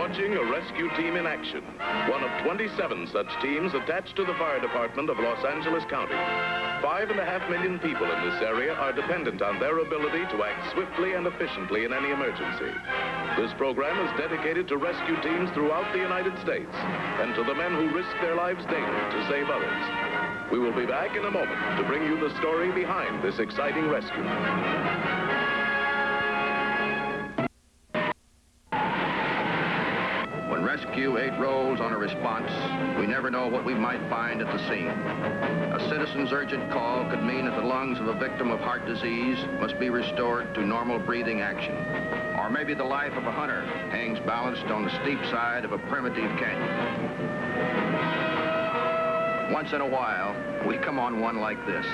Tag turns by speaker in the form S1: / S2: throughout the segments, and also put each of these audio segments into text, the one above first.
S1: watching a rescue team in action. One of 27 such teams attached to the fire department of Los Angeles County. 5.5 million people in this area are dependent on their ability to act swiftly and efficiently in any emergency. This program is dedicated to rescue teams throughout the United States and to the men who risk their lives daily to save others. We will be back in a moment to bring you the story behind this exciting rescue.
S2: When Rescue 8 rolls on a response, we never know what we might find at the scene. A citizen's urgent call could mean that the lungs of a victim of heart disease must be restored to normal breathing action. Or maybe the life of a hunter hangs balanced on the steep side of a primitive canyon. Once in a while, we come on one like this.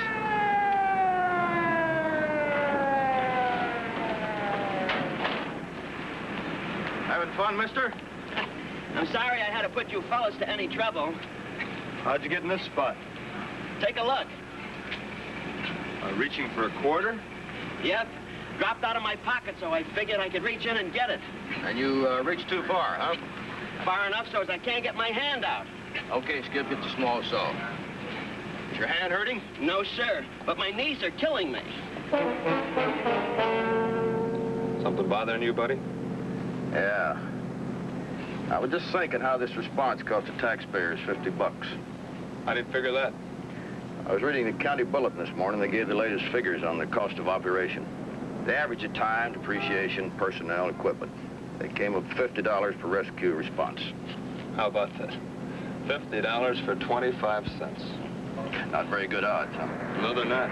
S2: Having fun, mister?
S3: I'm sorry I had to put you fellas to any trouble.
S4: How'd you get in this spot?
S3: Take a look.
S4: Reaching for a quarter?
S3: Yep. Dropped out of my pocket, so I figured I could reach in and get it.
S2: And you reached too far, huh?
S3: Far enough so as I can't get my hand out.
S2: Okay, Skip, get the small saw. Is your hand hurting?
S3: No, sir. But my knees are killing me.
S4: Something bothering you, buddy?
S2: Yeah. I was just thinking how this response cost the taxpayers $50.
S4: I didn't figure that.
S2: I was reading the county bulletin this morning. They gave the latest figures on the cost of operation. The average of time, depreciation, personnel, equipment. They came up $50 per rescue response.
S4: How about that? $50 for 25 cents.
S2: Not very good odds, huh?
S4: No, they're not.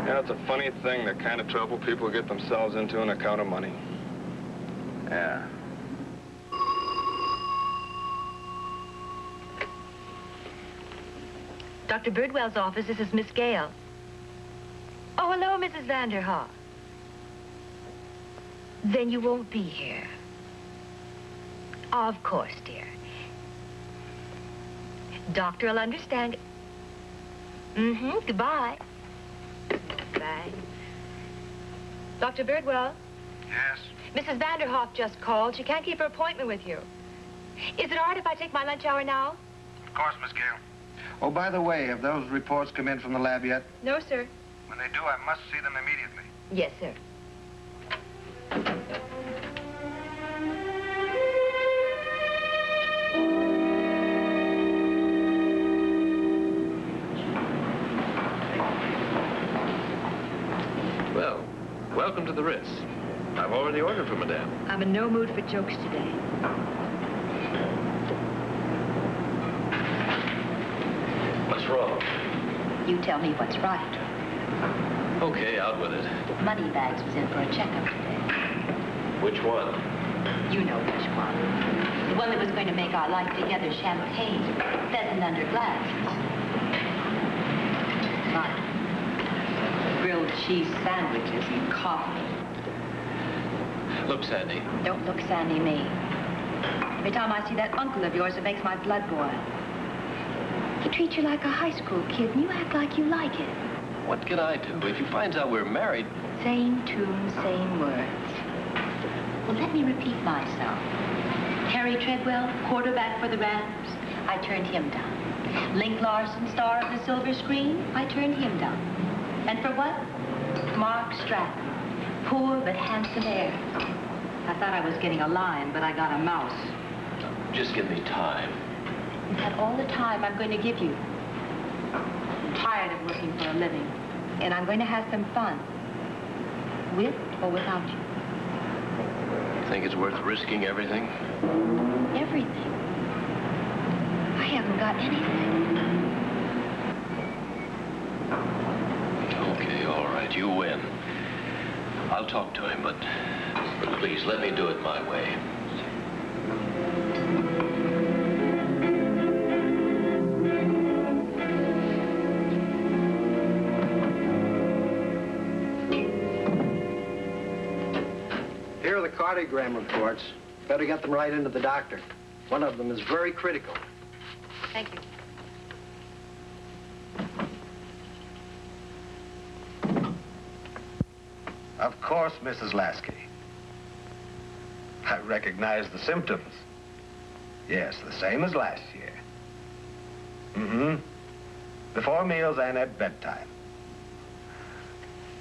S4: You know, it's a funny thing, the kind of trouble people get themselves into on account of money.
S2: Yeah.
S5: Dr. Birdwell's office. This is Miss Gale. Oh, hello, Mrs. Vanderhoff. Then you won't be here. Of course, dear. Doctor will understand. Goodbye. Bye. Dr. Birdwell?
S2: Yes?
S5: Mrs. Vanderhoff just called. She can't keep her appointment with you. Is it all right if I take my lunch hour now?
S2: Of course, Miss Gale.
S6: Oh, by the way, have those reports come in from the lab yet?
S5: No, sir.
S6: When they do, I must see them immediately.
S5: Yes, sir.
S7: Well, welcome to the Ritz. I've already ordered for Madame.
S5: I'm in no mood for jokes today.
S7: What's wrong?
S8: You tell me what's right.
S7: Okay, out with it.
S8: Moneybags was in for a checkup today.
S7: Which one?
S8: You know which one. The one that was going to make our life together champagne, pheasant under glasses. Not grilled cheese sandwiches and coffee.
S7: Look, Sandy.
S8: Don't look Sandy me. Every time I see that uncle of yours, it makes my blood boil. He treats you like a high school kid, and you act like you like it.
S7: What can I do? If he finds out we're married...
S8: Same tune, same words. Well, let me repeat myself. Harry Treadwell, quarterback for the Rams, I turned him down. Link Larson, star of the silver screen, I turned him down. And for what? Mark Stratton, poor but handsome heir. I thought I was getting a lion, but I got a mouse.
S7: Just give me time.
S8: Is that all the time I'm going to give you? I'm tired of working for a living, and I'm going to have some fun. With or without you.
S7: Think it's worth risking everything?
S8: Everything. I haven't got anything.
S7: Okay, all right, you win. I'll talk to him, but please, let me do it my way.
S6: Here are the cardiogram reports. Better get them right into the doctor. One of them is very critical.
S5: Thank you.
S6: Of course, Mrs. Lasky.
S9: I recognize the symptoms. Yes, the same as last year. Mm-hmm. Before meals and at bedtime.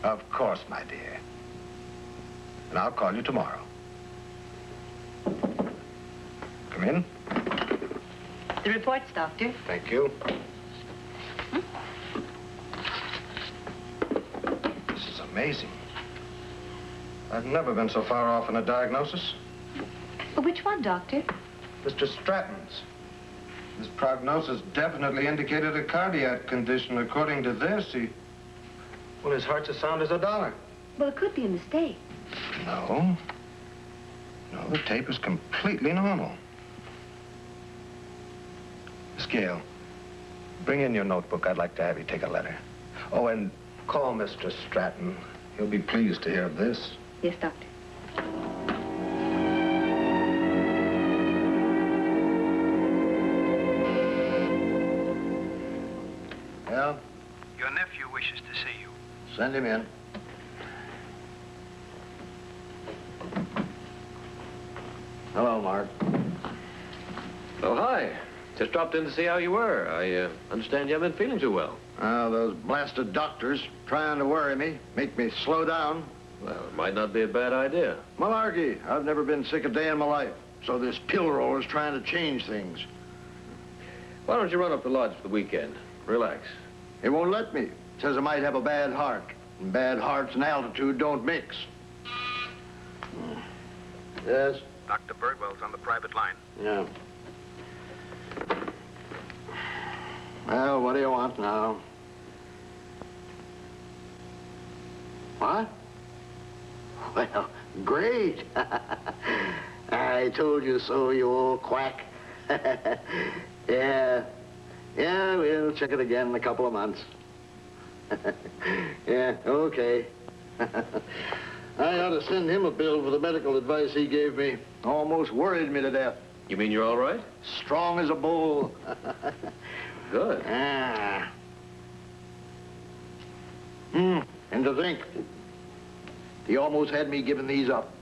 S9: Of course, my dear. And I'll call you tomorrow. Come in.
S8: The reports, Doctor.
S9: Thank you. This is amazing. I've never been so far off in a diagnosis.
S8: Which one, Doctor?
S9: Mr. Stratton's. His prognosis definitely indicated a cardiac condition. According to this, well, his heart's as sound as a dollar.
S8: Well, it could be a mistake.
S9: No. No, the tape is completely normal. Miss Gale, bring in your notebook. I'd like to have you take a letter. Oh, and call Mr. Stratton. He'll be pleased to hear of this.
S8: Yes, Doctor.
S9: Well?
S10: Your nephew wishes to see you.
S9: Send him in. Hello, Mark.
S7: Oh, hi. Just dropped in to see how you were. I understand you haven't been feeling too well.
S2: Those blasted doctors trying to worry me, make me slow down.
S7: Well, it might not be a bad idea.
S2: Malarkey. I've never been sick a day in my life. So this pill roller's trying to change things.
S7: Why don't you run up to the lodge for the weekend? Relax.
S2: He won't let me. Says I might have a bad heart. And bad hearts and altitude don't mix. Yes?
S10: Dr. Birdwell's on the private line.
S2: Yeah. Well, what do you want now? What? Well, great. I told you so, you old quack. Yeah. Yeah, we'll check it again in a couple of months. Yeah, okay. I ought to send him a bill for the medical advice he gave me. Almost worried me to death.
S7: You mean you're all right?
S2: Strong as a bull.
S7: Good.
S2: Ah. And to think, he almost had me giving these up.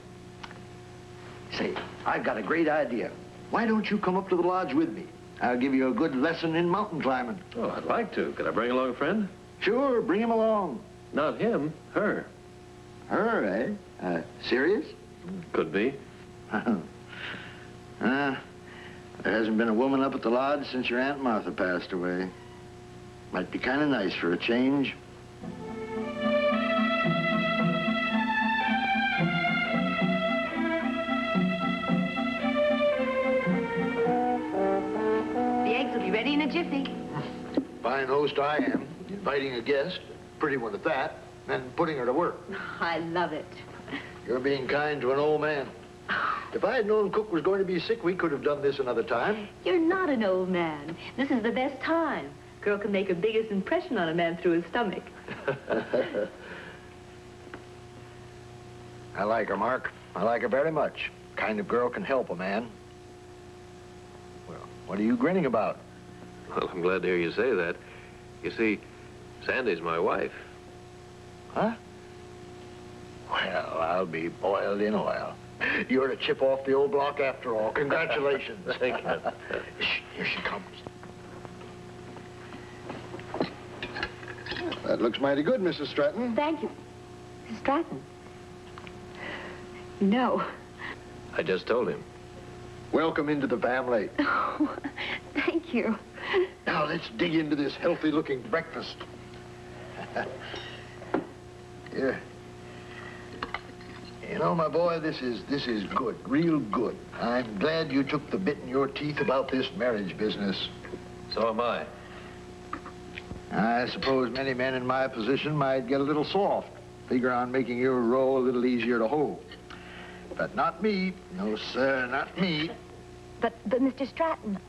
S2: Say, I've got a great idea. Why don't you come up to the lodge with me? I'll give you a good lesson in mountain climbing.
S7: Oh, I'd like to. Could I bring along a friend?
S2: Sure, bring him along.
S7: Not him, her.
S2: Her, eh? Serious?
S7: Could be.
S2: There hasn't been a woman up at the lodge since your Aunt Martha passed away. Might be kind of nice for a change.
S5: The eggs will be ready in a jiffy.
S2: Fine host I am, inviting a guest, pretty one at that, and putting her to work.
S5: I love it.
S2: You're being kind to an old man. If I had known Cook was going to be sick, we could have done this another time.
S8: You're not an old man. This is the best time. Girl can make her biggest impression on a man through his stomach.
S2: I like her, Mark. I like her very much. Kind of girl can help a man. Well, what are you grinning about?
S7: Well, I'm glad to hear you say that. You see, Sandy's my wife.
S2: Huh? Well, I'll be boiled in oil. You're a chip off the old block after all. Congratulations.
S7: Thank you.
S2: Shh, here she comes. That looks mighty good, Mrs. Stratton.
S5: Thank you. Mrs. Stratton. No.
S7: I just told him.
S2: Welcome into the family.
S5: Oh, thank you.
S2: Now, let's dig into this healthy-looking breakfast. Here. You know, my boy, this is good, real good. I'm glad you took the bit in your teeth about this marriage business.
S7: So am I.
S2: I suppose many men in my position might get a little soft, figure on making your role a little easier to hold. But not me. No, sir, not me.
S5: But Mr. Stratton.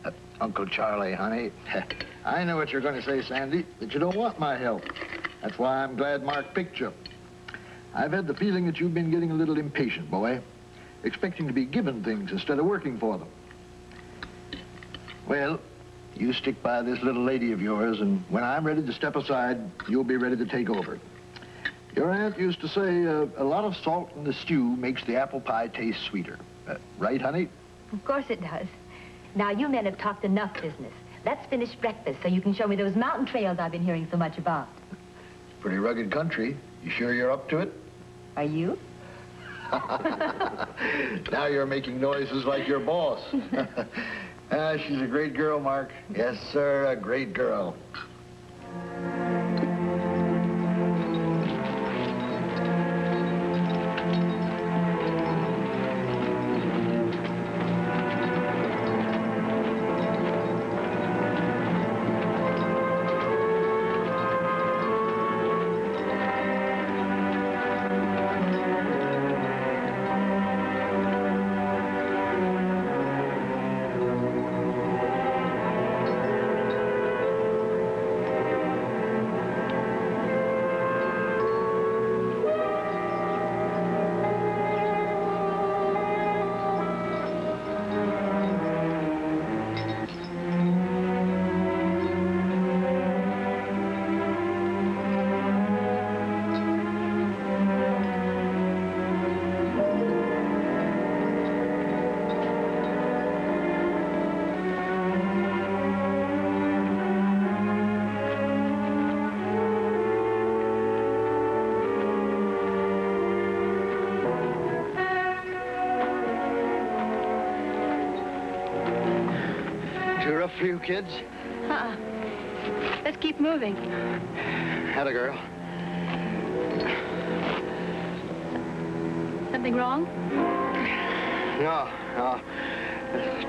S2: Uncle Charlie, honey. I know what you're going to say, Sandy, that you don't want my help. That's why I'm glad Mark picked you. I've had the feeling that you've been getting a little impatient, boy, expecting to be given things instead of working for them. Well, you stick by this little lady of yours, and when I'm ready to step aside, you'll be ready to take over. Your aunt used to say a lot of salt in the stew makes the apple pie taste sweeter.
S11: Right, honey?
S5: Of course it does. Now, you men have talked enough business. Let's finish breakfast so you can show me those mountain trails I've been hearing so much about.
S11: Pretty rugged country. You sure you're up to it?
S5: Are you?
S11: Now you're making noises like your boss. She's a great girl, Mark. Yes, sir, a great girl.
S6: For you kids?
S5: Let's keep moving.
S6: Atta girl.
S5: Something wrong?
S6: No.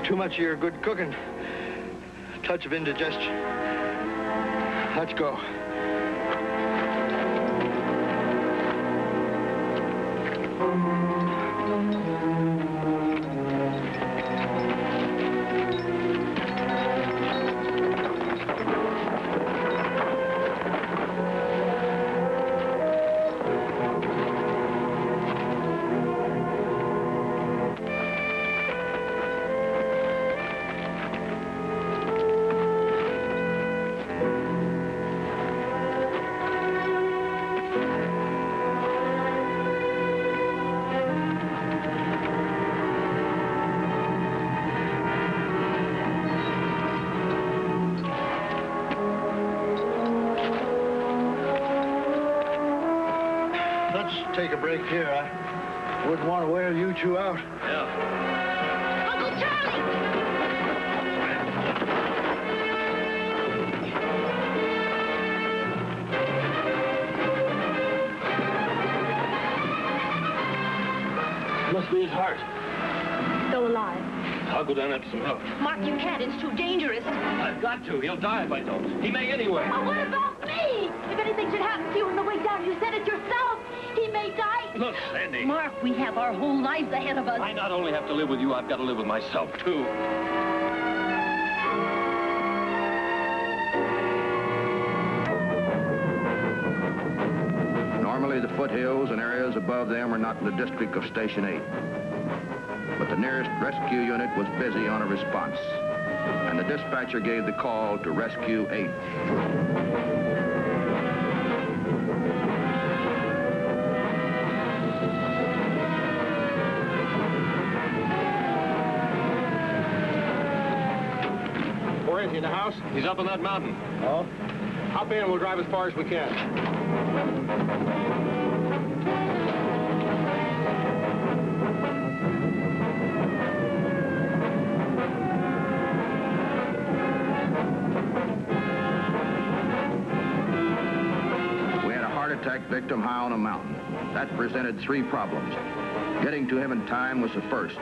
S6: Too much of your good cooking. Touch of indigestion. Let's go. Take a break here. I wouldn't want to wear you two out.
S7: Yeah.
S5: Uncle Charlie!
S7: Must be his heart.
S5: Still alive.
S7: I'll go down after some help.
S5: Mark, you can't. It's too dangerous.
S7: I've got to. He'll die if I don't. He may anyway.
S5: Well, what about me? If anything should happen to you on the way down, you said it yourself. He may die.
S7: Look, Sandy.
S5: Mark, we have our whole lives ahead of us.
S7: I not only have to live with you, I've got to live with myself, too.
S2: Normally, the foothills and areas above them are not in the district of Station 8. But the nearest rescue unit was busy on a response, and the dispatcher gave the call to Rescue 8.
S9: Where is he, in the house?
S7: He's up on that mountain.
S9: Oh? Hop in and we'll drive as far as we can.
S2: Attack victim high on a mountain. That presented three problems. Getting to him in time was the first.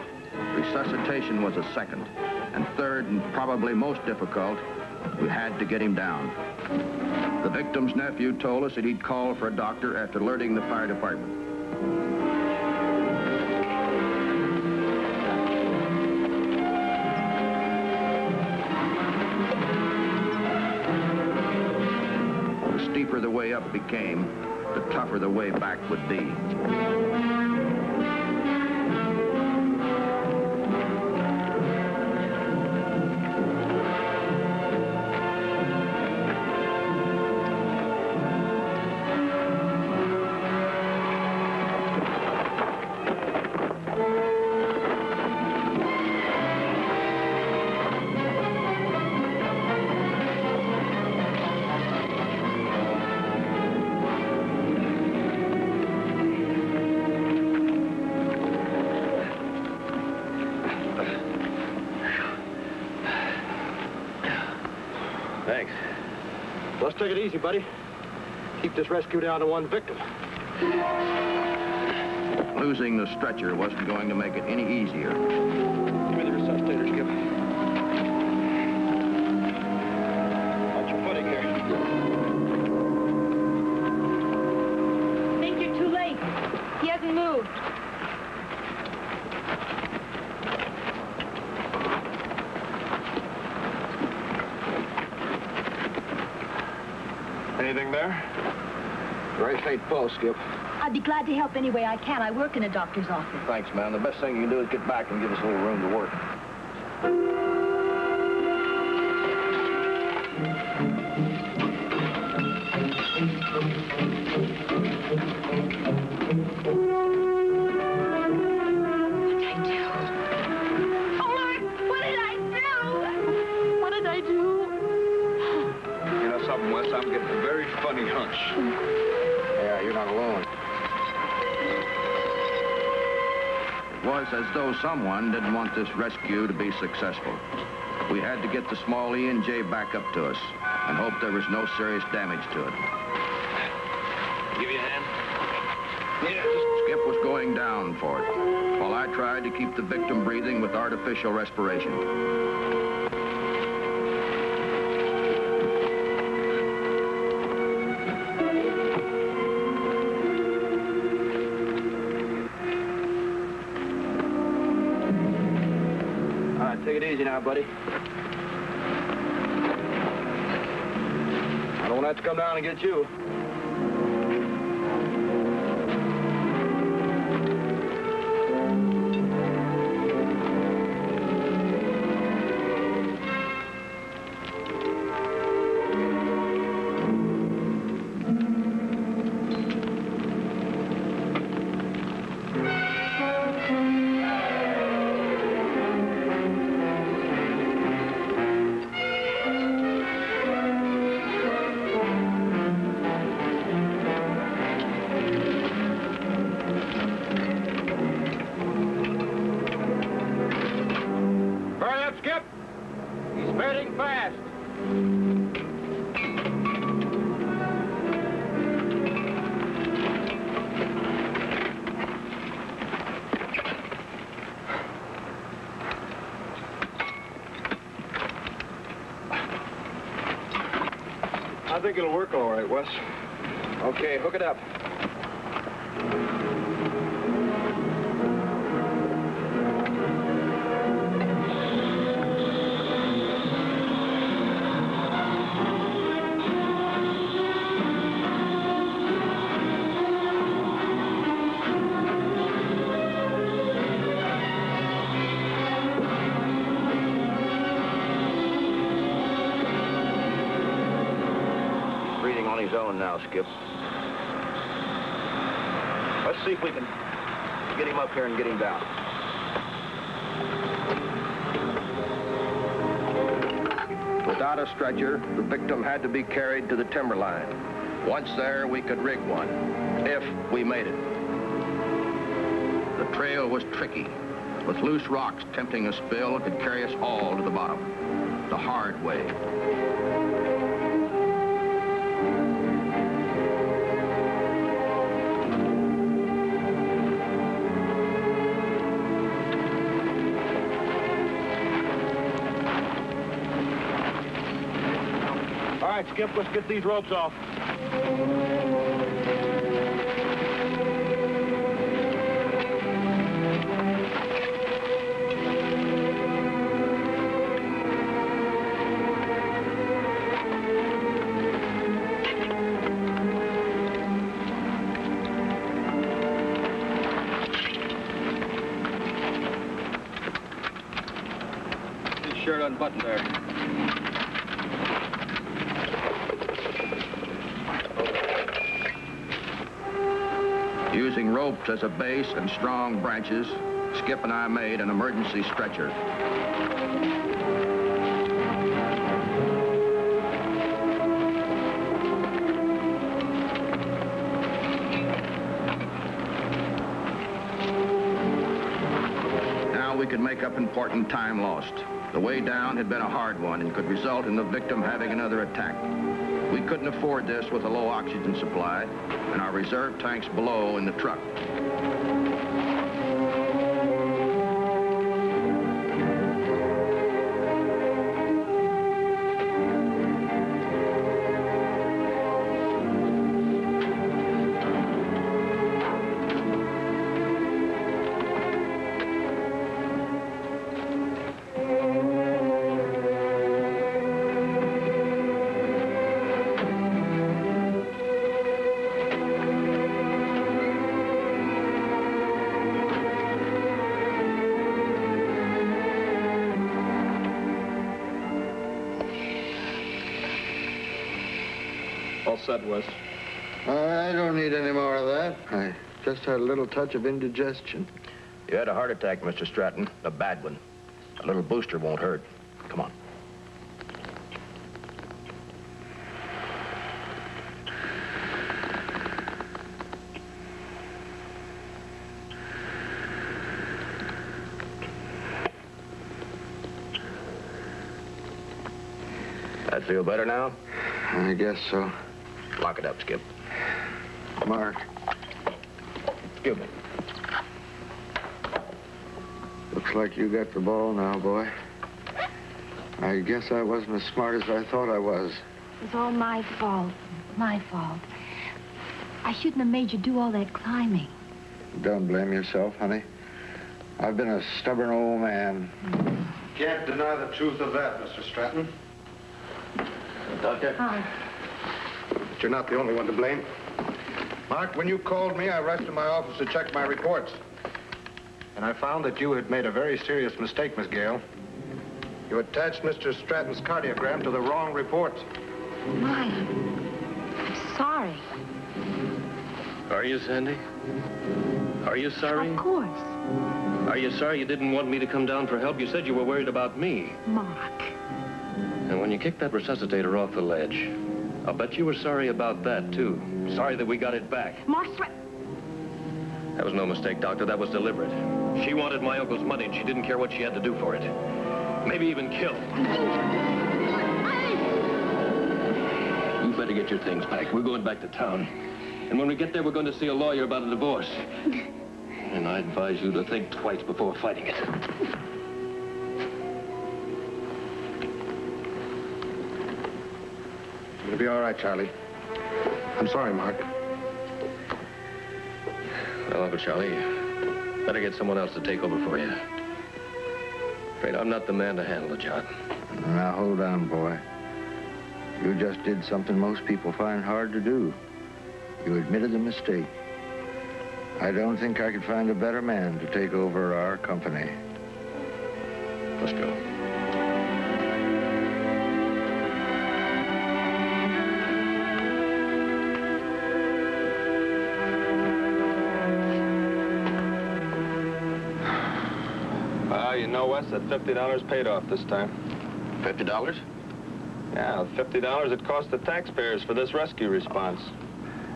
S2: Resuscitation was the second. And third, and probably most difficult, we had to get him down. The victim's nephew told us that he'd call for a doctor after alerting the fire department. The steeper the way up became, the tougher the way back would be.
S6: Just take it easy, buddy. Keep this rescue down to one victim.
S2: Losing the stretcher wasn't going to make it any easier.
S4: Give me the resuscitator, Skip. Watch your footing here.
S5: I think you're too late. He hasn't moved.
S4: Anything there?
S2: Very faint pulse, Skip.
S5: I'd be glad to help any way I can. I work in a doctor's office.
S2: Thanks, man. The best thing you can do is get back and give us a little room to work.
S4: Wes, I'm getting a very funny hunch.
S2: Yeah, you're not alone. It was as though someone didn't want this rescue to be successful. We had to get the small E&J back up to us and hope there was no serious damage to it.
S7: Give you a hand?
S2: Yeah. Skip was going down for it, while I tried to keep the victim breathing with artificial respiration.
S6: Take it easy now, buddy. I don't want that to come down and get you.
S4: I think it'll work all right, Wes.
S6: Okay, hook it up.
S2: On his own now, Skip. Let's see if we can get him up here and get him down. Without a stretcher, the victim had to be carried to the timberline. Once there, we could rig one, if we made it. The trail was tricky, with loose rocks tempting a spill that could carry us all to the bottom, the hard way.
S6: All right, Skip, let's get these ropes off.
S4: His shirt unbuttoned there.
S2: Using ropes as a base and strong branches, Skip and I made an emergency stretcher. Now we could make up important time lost. The way down had been a hard one and could result in the victim having another attack. We couldn't afford this with a low oxygen supply and our reserve tanks below in the truck.
S4: All set, Wes.
S11: I don't need any more of that. I just had a little touch of indigestion.
S2: You had a heart attack, Mr. Stratton. A bad one. A little booster won't hurt. Come on. That feel better now?
S11: I guess so.
S2: Lock it up, Skip.
S11: Mark.
S2: Excuse me.
S11: Looks like you got the ball now, boy. I guess I wasn't as smart as I thought I was.
S5: It was all my fault. My fault. I shouldn't have made you do all that climbing.
S11: Don't blame yourself, honey. I've been a stubborn old man.
S9: Can't deny the truth of that, Mr. Stratton.
S2: Doctor?
S5: Hi.
S9: But you're not the only one to blame. Mark, when you called me, I rushed to my office to check my reports. And I found that you had made a very serious mistake, Miss Gale. You attached Mr. Stratton's cardiogram to the wrong report.
S5: My, I'm sorry.
S7: Are you, Sandy? Are you sorry?
S5: Of course.
S7: Are you sorry you didn't want me to come down for help? You said you were worried about me.
S5: Mark.
S7: And when you kicked that resuscitator off the ledge, I'll bet you were sorry about that, too. Sorry that we got it back.
S5: Mark,
S7: That was no mistake, Doctor. That was deliberate. She wanted my uncle's money, and she didn't care what she had to do for it. Maybe even kill. You better get your things back. We're going back to town. And when we get there, we're going to see a lawyer about a divorce. And I advise you to think twice before fighting it.
S9: It'll be all right, Charlie. I'm sorry, Mark.
S7: Well, Uncle Charlie, better get someone else to take over for you. Afraid I'm not the man to handle the job.
S11: Now, hold on, boy. You just did something most people find hard to do. You admitted the mistake. I don't think I could find a better man to take over our company.
S7: Let's go.
S4: You know, Wes, that $50 paid off this time.
S2: $50?
S4: Yeah, $50 it cost the taxpayers for this rescue response.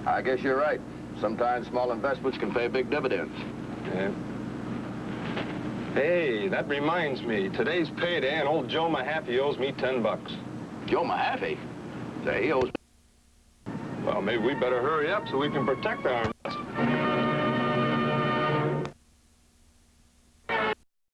S2: I guess you're right. Sometimes small investments can pay big dividends.
S4: Yeah. Hey, that reminds me. Today's payday, and old Joe Mahaffey owes me $10.
S2: Joe Mahaffey? Say, he owes...
S4: Well, maybe we better hurry up so we can protect our investment.